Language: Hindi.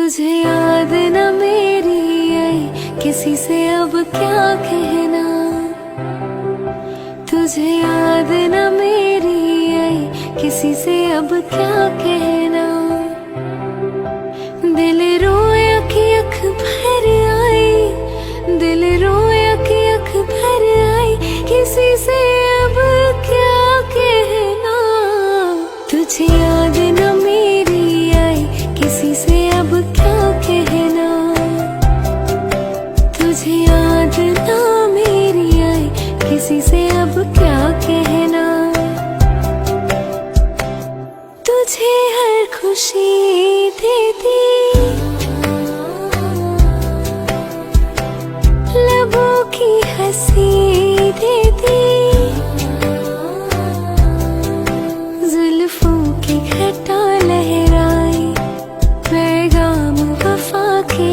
तुझे याद न मेरी आई, किसी से अब क्या कहना। तुझे याद न मेरी आई, किसी से अब क्या कहना। दिल रोया कि अख भर आई, दिल रोया कि अख भर आई, किसी से अब क्या कहना। तुझे याद न मेरी आई, किसी से अब क्या कहना। तुझे याद न मेरी आई, किसी से अब क्या कहना। तुझे हर खुशी देती, लबों की हंसी देती, जुल्फों की घटा लहराई, पैगाम वफा के